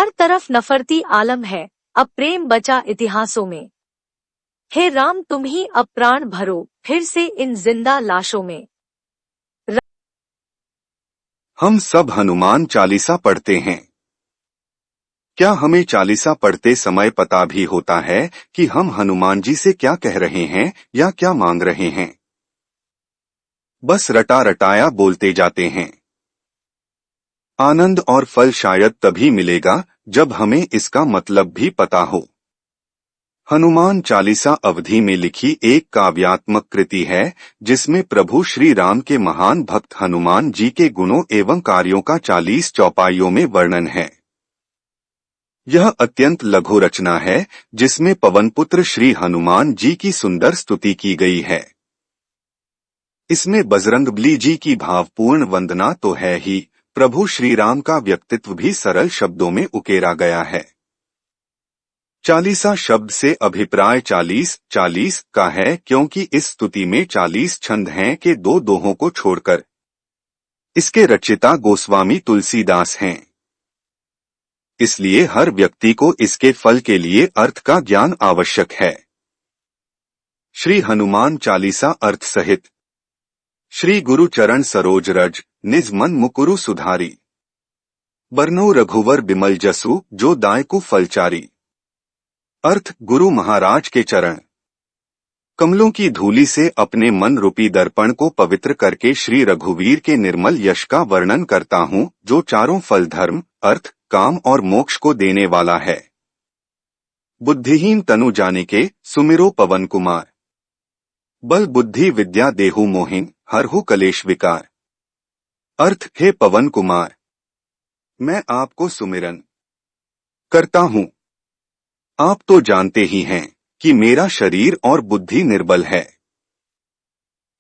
हर तरफ नफरती आलम है, अब प्रेम बचा इतिहासों में। हे राम तुम ही अब प्राण भरो, फिर से इन जिंदा लाशों में। हम सब हनुमान चालीसा पढ़ते हैं। क्या हमें चालीसा पढ़ते समय पता भी होता है कि हम हनुमान जी से क्या कह रहे हैं या क्या मांग रहे हैं? बस रटा रटाया बोलते जाते हैं। आनंद और फल शायद तभी मिलेगा जब हमें इसका मतलब भी पता हो। हनुमान चालीसा अवधि में लिखी एक काव्यात्मक कृति है जिसमें प्रभु श्री राम के महान भक्त हनुमान जी के गुणों एवं कार्यों का 40 चौपाइयों में वर्णन है। यह अत्यंत लघु रचना है जिसमें पवनपुत्र श्री हनुमान जी की सुंदर स्तुति की गई है। इसमें बजरंगबली जी की भावपूर्ण वंदना तो है ही, प्रभु श्री राम का व्यक्तित्व भी सरल शब्दों में उकेरा गया है। चालीसा शब्द से अभिप्राय 40 का है क्योंकि इस स्तुति में 40 छंद हैं के 2 दोहों को छोड़कर। इसके रचयिता गोस्वामी तुलसीदास हैं। इसलिए हर व्यक्ति को इसके फल के लिए अर्थ का ज्ञान आवश्यक है। श्री हनुमान चालीसा अर्थ सहित। श्री गुरु चरण सरोज रज, निज मन मुकुरु सुधारी। बरनो रघुवर बिमल जसु, जो दायकु फलचारी। अर्थ गुरु महाराज के चरण कमलों की धूली से अपने मन रूपी दर्पण को पवित्र करके श्री रघुवीर के निर्मल यश का वर्णन करता हूँ, जो चारों फल धर्म, अर्थ, काम और मोक्ष को देने वाला है। बुद्धिहीन तनु जाने के सुमिरो पवन कुमार। बल बुद्धि विद्या देहु मोहिन, हरहु कलेश विकार। अर्थ हे पवन कुमार, मैं आपको सुमिरन करता हूँ। आप तो जानते ही हैं कि मेरा शरीर और बुद्धि निर्बल है।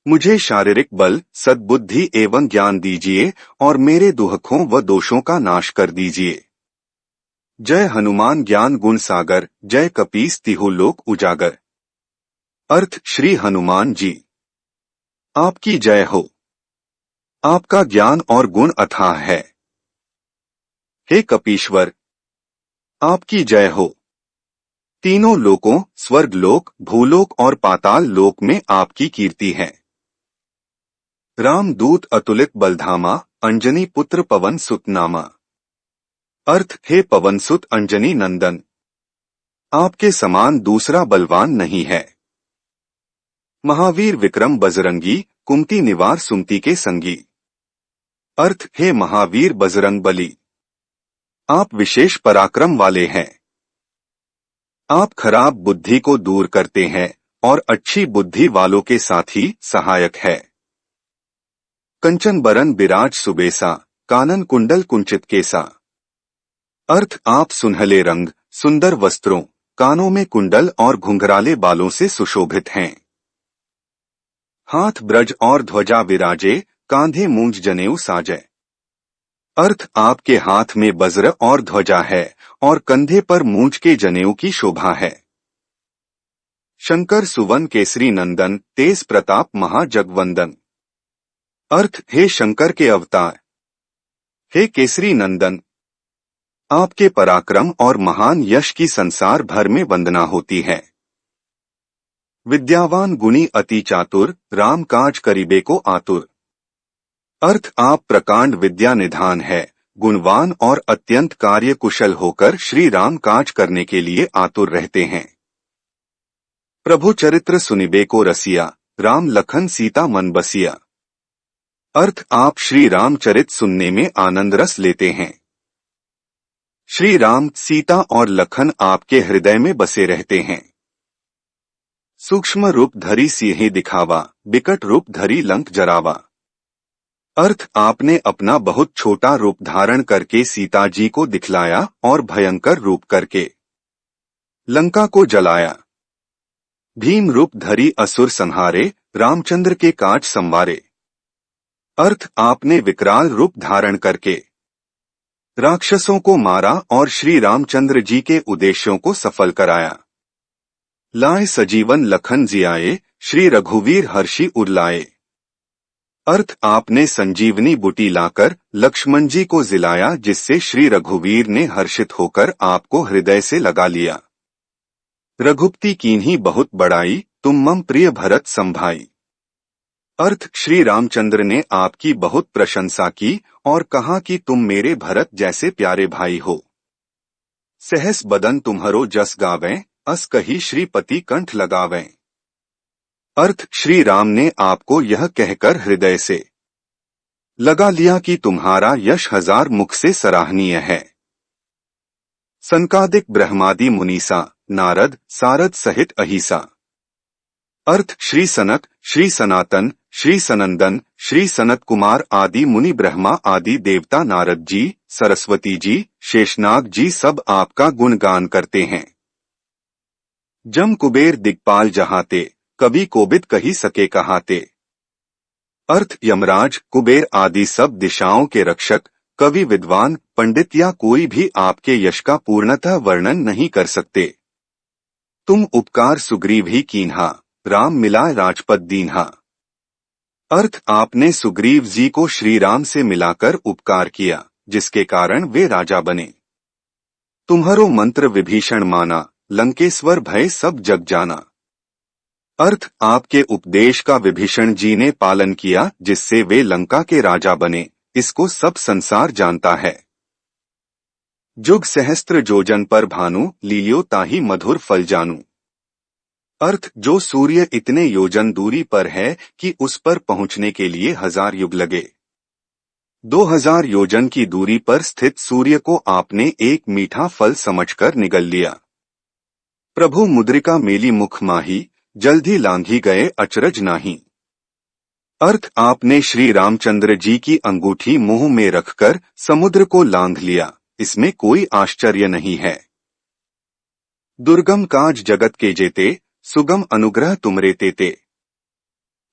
मुझे शारीरिक बल, सद्बुद्धि एवं ज्ञान दीजिए और मेरे दुखों व दोषों का नाश कर दीजिए। जय हनुमान ज्ञान गुण सागर, जय कपीस तिहु लोक उजागर। अर्थ श्री हनुमान जी, आपकी जय हो। आपका ज्ञान और गुण अथाह है। हे कपीश्वर, आपकी जय हो। तीनों लोकों, स्वर्गलोक, भूलोक और पाताल लोक में आपकी कीर्ति है। रामदूत अतुलित बलधामा, अंजनी पुत्र पवन सुत नामा। अर्थ हे पवन सुत अंजनी नंदन, आपके समान दूसरा बलवान नहीं है। महावीर विक्रम बजरंगी, कुमति निवार सुमति के संगी। अर्थ हे महावीर बजरंग बली, आप विशेष पराक्रम वाले हैं। आप खराब बुद्धि को दूर करते हैं और अच्छी बुद्धि वालों के साथ ही सहायक है। कंचन बरन बिराज सुबेसा, कानन कुंडल कुंचित केसा। अर्थ आप सुनहले रंग, सुंदर वस्त्रों, कानों में कुंडल और घुंघराले बालों से सुशोभित हैं। हाथ ब्रज और ध्वजा विराजे, कांधे मूंज जनेऊ साजे। अर्थ आपके हाथ में वज्र और ध्वजा है और कंधे पर मूंज के जनेऊ की शोभा है। शंकर सुवन केसरी नंदन, तेज प्रताप महाजगवंदन। अर्थ हे शंकर के अवतार, हे केसरी नंदन, आपके पराक्रम और महान यश की संसार भर में वंदना होती है। विद्यावान गुणी अति चातुर, राम काज करीबे को आतुर। अर्थ आप प्रकांड विद्या निधान है, गुणवान और अत्यंत कार्य कुशल होकर श्री राम काज करने के लिए आतुर रहते हैं। प्रभु चरित्र सुनिबे को रसिया, राम लखन सीता मन बसिया। अर्थ आप श्री राम चरित सुनने में आनंद रस लेते हैं। श्री राम, सीता और लखन आपके हृदय में बसे रहते हैं। सूक्ष्म रूप धरी सिंह दिखावा, बिकट रूप धरी लंक जरावा। अर्थ आपने अपना बहुत छोटा रूप धारण करके सीता जी को दिखलाया और भयंकर रूप करके लंका को जलाया। भीम रूप धरी असुर संहारे, रामचंद्र के काज संवारे। अर्थ आपने विकराल रूप धारण करके राक्षसों को मारा और श्री रामचंद्र जी के उद्देश्यों को सफल कराया। लाए सजीवन लखन जियाए, श्री रघुवीर हर्षि उरलाए। अर्थ आपने संजीवनी बूटी लाकर लक्ष्मण जी को जिलाया, जिससे श्री रघुवीर ने हर्षित होकर आपको हृदय से लगा लिया। रघुपति कीन्ही बहुत बड़ाई, तुम मम प्रिय भरत संभाई। अर्थ श्री रामचंद्र ने आपकी बहुत प्रशंसा की और कहा कि तुम मेरे भरत जैसे प्यारे भाई हो। सहस बदन तुम्हरो जस गावें, अस कही श्रीपति कंठ लगावें। अर्थ श्री राम ने आपको यह कहकर हृदय से लगा लिया कि तुम्हारा यश हजार मुख से सराहनीय है। सनकादिक ब्रह्मादि मुनीसा, नारद सारद सहित अहिसा। अर्थ श्री सनक, श्री सनातन, श्री सनंदन, श्री सनत कुमार आदि मुनि, ब्रह्मा आदि देवता, नारद जी, सरस्वती जी, शेषनाग जी सब आपका गुणगान करते हैं। जम कुबेर दिक्पाल जहाते, कभी कोबिद कही सके कहाते। अर्थ यमराज, कुबेर आदि सब दिशाओं के रक्षक, कवि, विद्वान, पंडित या कोई भी आपके यश का पूर्णतः वर्णन नहीं कर सकते। तुम उपकार सुग्रीव ही कीन्हा, राम मिला राजपद दीन्हा। अर्थ आपने सुग्रीव जी को श्री राम से मिलाकर उपकार किया, जिसके कारण वे राजा बने। तुम्हारो मंत्र विभीषण माना, लंकेश्वर भय सब जग जाना। अर्थ आपके उपदेश का विभीषण जी ने पालन किया, जिससे वे लंका के राजा बने, इसको सब संसार जानता है। जुग सहस्त्र जोजन पर भानु, लील्यो ताहि मधुर फल जानू। अर्थ जो सूर्य इतने योजन दूरी पर है कि उस पर पहुंचने के लिए 1000 युग लगे। 2000 योजन की दूरी पर स्थित सूर्य को आपने एक मीठा फल समझकर निगल लिया। प्रभु मुद्रिका मेली मुख माही, जल्दी लांघी गए अचरज नाही। अर्थ आपने श्री रामचंद्र जी की अंगूठी मुंह में रखकर समुद्र को लांघ लिया, इसमें कोई आश्चर्य नहीं है। दुर्गम काज जगत के जेते, सुगम अनुग्रह तुमरे तेते।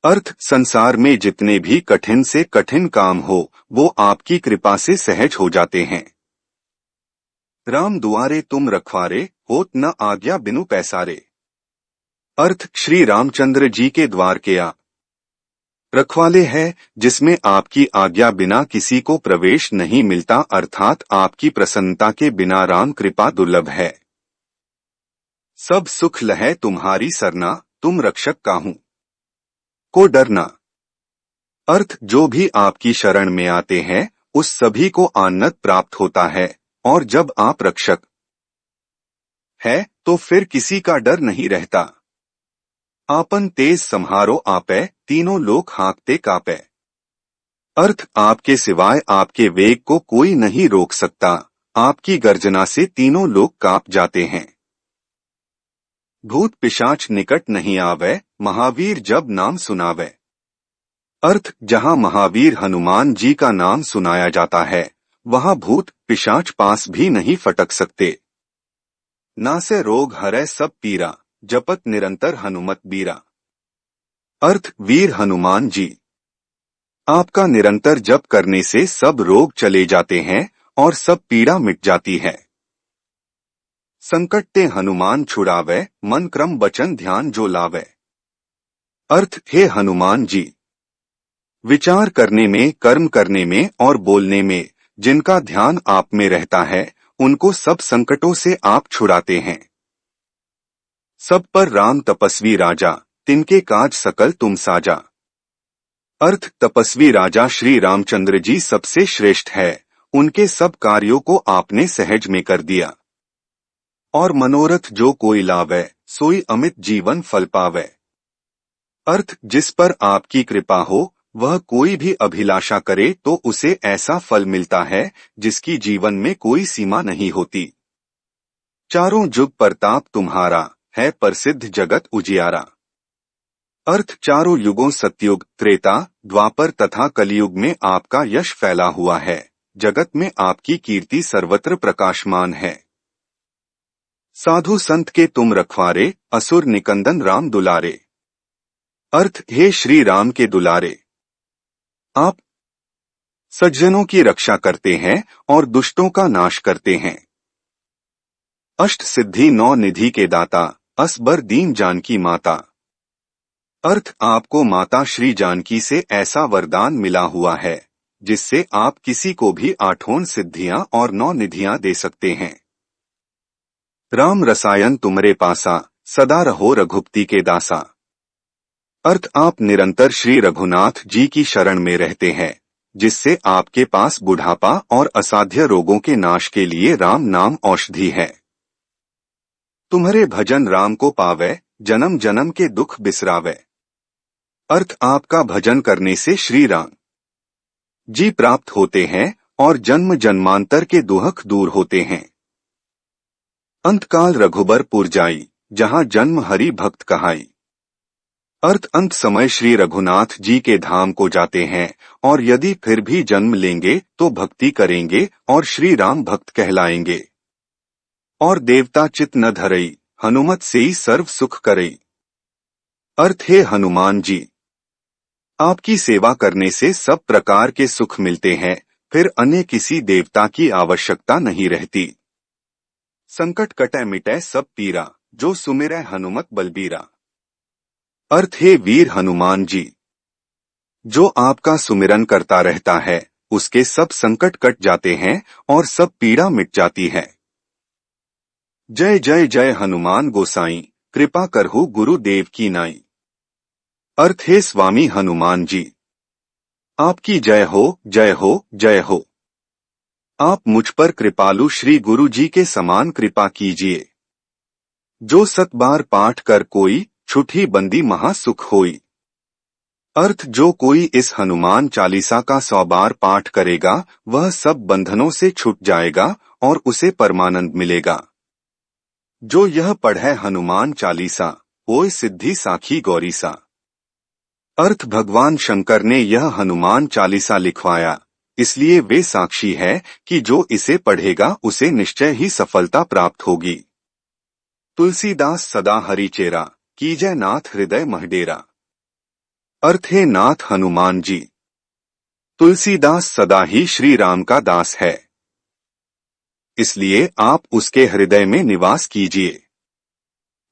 अर्थ संसार में जितने भी कठिन से कठिन काम हो, वो आपकी कृपा से सहज हो जाते हैं। राम दुआरे तुम रखवारे, होत न आज्ञा बिनु पैसारे। अर्थ श्री रामचंद्र जी के द्वार के रखवाले है, जिसमें आपकी आज्ञा बिना किसी को प्रवेश नहीं मिलता, अर्थात आपकी प्रसन्नता के बिना राम कृपा दुर्लभ है। सब सुख लहै तुम्हारी सरना, तुम रक्षक काहू को डरना। अर्थ जो भी आपकी शरण में आते हैं, उस सभी को आनंद प्राप्त होता है, और जब आप रक्षक है तो फिर किसी का डर नहीं रहता। आपन तेज सम्हारो आपै, तीनों लोग हाँकते कापै। अर्थ आपके सिवाय आपके वेग को कोई नहीं रोक सकता, आपकी गर्जना से तीनों लोग कांप जाते हैं। भूत पिशाच निकट नहीं आवे, महावीर जब नाम सुनावे। अर्थ जहां महावीर हनुमान जी का नाम सुनाया जाता है, वहां भूत पिशाच पास भी नहीं फटक सकते। नासे रोग हरै सब पीरा, जपत निरंतर हनुमत बीरा। अर्थ वीर हनुमान जी, आपका निरंतर जप करने से सब रोग चले जाते हैं और सब पीड़ा मिट जाती है। संकट ते हनुमान छुड़ावे, मन क्रम वचन ध्यान जो लावे। अर्थ हे हनुमान जी, विचार करने में, कर्म करने में और बोलने में जिनका ध्यान आप में रहता है, उनको सब संकटों से आप छुड़ाते हैं। सब पर राम तपस्वी राजा, तिनके काज सकल तुम साजा। अर्थ तपस्वी राजा श्री रामचंद्र जी सबसे श्रेष्ठ है, उनके सब कार्यों को आपने सहज में कर दिया। और मनोरथ जो कोई लावे, सोई अमित जीवन फल पावे। अर्थ जिस पर आपकी कृपा हो, वह कोई भी अभिलाषा करे तो उसे ऐसा फल मिलता है जिसकी जीवन में कोई सीमा नहीं होती। चारों जुग प्रताप तुम्हारा, है प्रसिद्ध जगत उजियारा। अर्थ चारों युगों सतयुग, त्रेता, द्वापर तथा कलयुग में आपका यश फैला हुआ है, जगत में आपकी कीर्ति सर्वत्र प्रकाशमान है। साधु संत के तुम रखवारे, असुर निकंदन राम दुलारे। अर्थ हे श्री राम के दुलारे, आप सज्जनों की रक्षा करते हैं और दुष्टों का नाश करते हैं। अष्ट सिद्धि 9 निधि के दाता, असबर दीन जानकी माता। अर्थ आपको माता श्री जानकी से ऐसा वरदान मिला हुआ है जिससे आप किसी को भी 8 सिद्धियां और 9 निधियां दे सकते हैं। राम रसायन तुमरे पासा, सदा रहो रघुपति के दासा। अर्थ आप निरंतर श्री रघुनाथ जी की शरण में रहते हैं, जिससे आपके पास बुढ़ापा और असाध्य रोगों के नाश के लिए राम नाम औषधि है। तुम्हारे भजन राम को पावे, जन्म जन्म के दुख बिसरावे। अर्थ आपका भजन करने से श्री राम जी प्राप्त होते हैं और जन्म जन्मांतर के दुख दूर होते हैं। अंतकाल रघुबर पुर जाई, जहां जन्म हरि भक्त कहाई। अर्थ अंत समय श्री रघुनाथ जी के धाम को जाते हैं और यदि फिर भी जन्म लेंगे तो भक्ति करेंगे और श्री राम भक्त कहलाएंगे। और देवता चित न धरई, हनुमत से ही सर्व सुख करई। अर्थ है हनुमान जी, आपकी सेवा करने से सब प्रकार के सुख मिलते हैं, फिर अन्य किसी देवता की आवश्यकता नहीं रहती। संकट कटै मिटै सब पीरा, जो सुमिरै हनुमत बलबीरा। अर्थ है वीर हनुमान जी, जो आपका सुमिरन करता रहता है उसके सब संकट कट जाते हैं और सब पीड़ा मिट जाती है। जय जय जय हनुमान गोसाई, कृपा करहु गुरुदेव की नाई। अर्थ है स्वामी हनुमान जी, आपकी जय हो जय हो जय हो। आप मुझ पर कृपालु श्री गुरु जी के समान कृपा कीजिए। जो 7 बार पाठ कर कोई, छुट्टी बंदी महासुख होई। अर्थ जो कोई इस हनुमान चालीसा का 100 बार पाठ करेगा वह सब बंधनों से छूट जाएगा और उसे परमानंद मिलेगा। जो यह पढ़े हनुमान चालीसा, ओय सिद्धि साखी गौरीसा। अर्थ भगवान शंकर ने यह हनुमान चालीसा लिखवाया, इसलिए वे साक्षी है कि जो इसे पढ़ेगा उसे निश्चय ही सफलता प्राप्त होगी। तुलसीदास सदा हरिचेरा, कीजय नाथ हृदय महडेरा। अर्थ है नाथ हनुमान जी, तुलसीदास सदा ही श्री राम का दास है, इसलिए आप उसके हृदय में निवास कीजिए।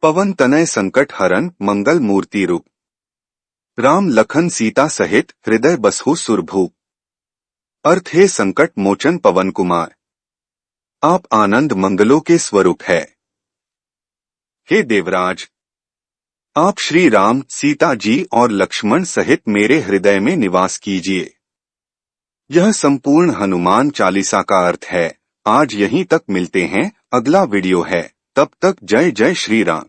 पवन तनय संकट हरन मंगल मूर्ति रूप, राम लखन सीता सहित हृदय बसहु सुरभूप। अर्थ है संकट मोचन पवन कुमार, आप आनंद मंगलों के स्वरूप है। हे देवराज, आप श्री राम, सीता जी और लक्ष्मण सहित मेरे हृदय में निवास कीजिए। यह संपूर्ण हनुमान चालीसा का अर्थ है। आज यहीं तक मिलते हैं, अगला वीडियो है, तब तक जय जय श्री राम।